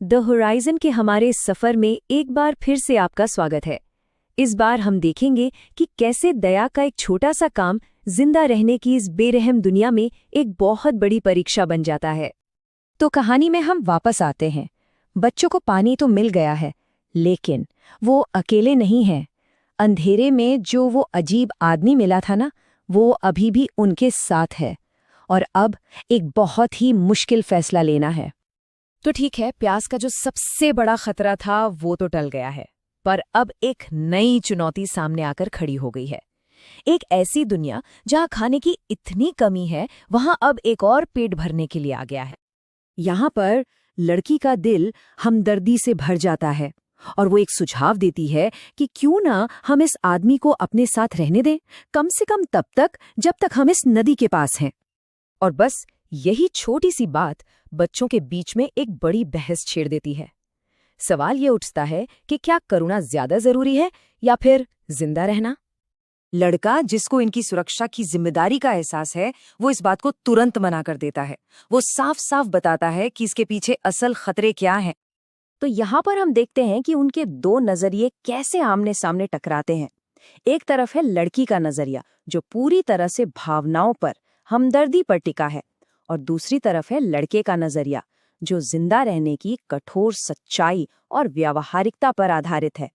The horizon के हमारे इस सफर में एक बार फिर से आपका स्वागत है। इस बार हम देखेंगे कि कैसे दया का एक छोटा सा काम जिंदा रहने की इस बेरहम दुनिया में एक बहुत बड़ी परीक्षा बन जाता है। तो कहानी में हम वापस आते हैं। बच्चों को पानी तो मिल गया है, लेकिन वो अकेले नहीं हैं। अंधेरे में जो वो अजीब आदमी मिला था ना, वो अभी भी उनके साथ है और अब एक बहुत ही मुश्किल फैसला लेना है। तो ठीक है, प्यास का जो सबसे बड़ा खतरा था वो तो टल गया है, पर अब एक नई चुनौती सामने आकर खड़ी हो गई है। एक ऐसी दुनिया जहां खाने की इतनी कमी है, वहां अब एक और पेट भरने के लिए आ गया है। यहाँ पर लड़की का दिल हमदर्दी से भर जाता है और वो एक सुझाव देती है कि क्यों ना हम इस आदमी को अपने साथ रहने दें, कम से कम तब तक जब तक हम इस नदी के पास हैं। और बस यही छोटी सी बात बच्चों के बीच में एक बड़ी बहस छेड़ देती है। सवाल ये उठता है कि क्या करुणा ज्यादा जरूरी है या फिर जिंदा रहना? लड़का, जिसको इनकी सुरक्षा की जिम्मेदारी का एहसास है, वो इस बात को तुरंत मना कर देता है। वो साफ साफ बताता है कि इसके पीछे असल खतरे क्या हैं। तो यहाँ पर हम देखते हैं कि उनके दो नजरिए कैसे आमने सामने टकराते हैं। एक तरफ है लड़की का नजरिया, जो पूरी तरह से भावनाओं पर, हमदर्दी पर टिका है, और दूसरी तरफ है लड़के का नजरिया, जो जिंदा रहने की कठोर सच्चाई और व्यावहारिकता पर आधारित है।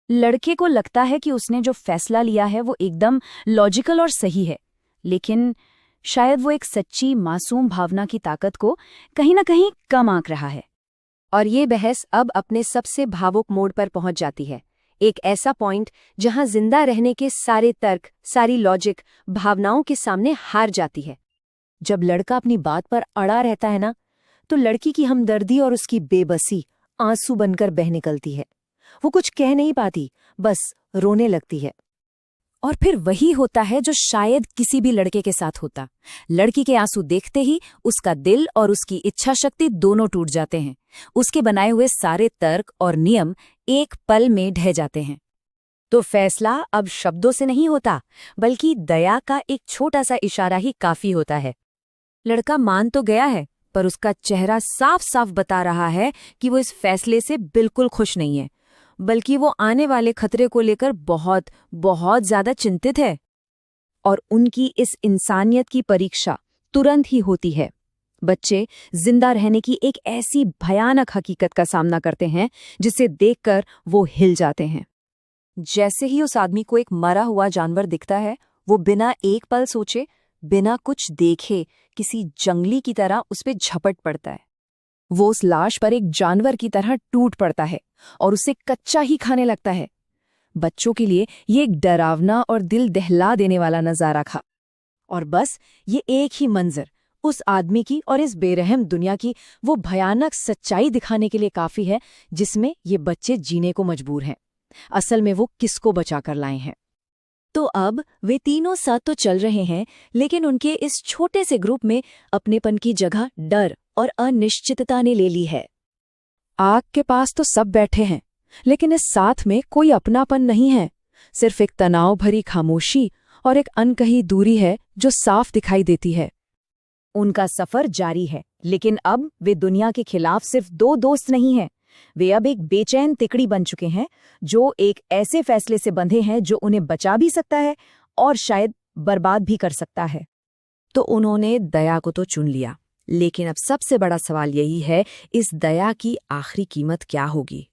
लड़के को लगता है कि उसने जो फैसला लिया है वो एकदम लॉजिकल और सही है, लेकिन शायद वो एक सच्ची मासूम भावना की ताकत को कहीं ना कहीं कम आंक रहा है। और ये बहस अब अपने सबसे भावुक मोड़ पर पहुंच जाती है। एक ऐसा पॉइंट जहां जिंदा रहने के सारे तर्क, सारी लॉजिक भावनाओं के सामने हार जाती है। जब लड़का अपनी बात पर अड़ा रहता है ना, तो लड़की की हमदर्दी और उसकी बेबसी आंसू बनकर बह निकलती है। वो कुछ कह नहीं पाती, बस रोने लगती है। और फिर वही होता है जो शायद किसी भी लड़के के साथ होता। लड़की के आंसू देखते ही उसका दिल और उसकी इच्छा शक्ति दोनों टूट जाते हैं। उसके बनाए हुए सारे तर्क और नियम एक पल में ढह जाते हैं। तो फैसला अब शब्दों से नहीं होता, बल्कि दया का एक छोटा सा इशारा ही काफी होता है। लड़का मान तो गया है, पर उसका चेहरा साफ साफ बता रहा है कि वो इस फैसले से बिल्कुल खुश नहीं है, बल्कि वो आने वाले खतरे को लेकर बहुत बहुत ज्यादा चिंतित है। और उनकी इस इंसानियत की परीक्षा तुरंत ही होती है। बच्चे जिंदा रहने की एक ऐसी भयानक हकीकत का सामना करते हैं जिसे देखकर वो हिल जाते हैं। जैसे ही उस आदमी को एक मरा हुआ जानवर दिखता है, वो बिना एक पल सोचे, बिना कुछ देखे, किसी जंगली की तरह उस पे झपट पड़ता है। वो उस लाश पर एक जानवर की तरह टूट पड़ता है और उसे कच्चा ही खाने लगता है। बच्चों के लिए ये एक डरावना और दिल दहला देने वाला नजारा था। और बस ये एक ही मंजर उस आदमी की और इस बेरहम दुनिया की वो भयानक सच्चाई दिखाने के लिए काफी है, जिसमें ये बच्चे जीने को मजबूर हैं। असल में वो किसको बचाकर लाए हैं? तो अब वे तीनों साथ तो चल रहे हैं, लेकिन उनके इस छोटे से ग्रुप में अपनेपन की जगह डर और अनिश्चितता ने ले ली है। आग के पास तो सब बैठे हैं, लेकिन इस साथ में कोई अपनापन नहीं है। सिर्फ एक तनाव भरी खामोशी और एक अनकही दूरी है जो साफ दिखाई देती है। उनका सफर जारी है, लेकिन अब वे दुनिया के खिलाफ सिर्फ दो दोस्त नहीं हैं। वे अब एक बेचैन तिकड़ी बन चुके हैं, जो एक ऐसे फैसले से बंधे हैं जो उन्हें बचा भी सकता है और शायद बर्बाद भी कर सकता है। तो उन्होंने दया को तो चुन लिया, लेकिन अब सबसे बड़ा सवाल यही है, इस दया की आखिरी कीमत क्या होगी?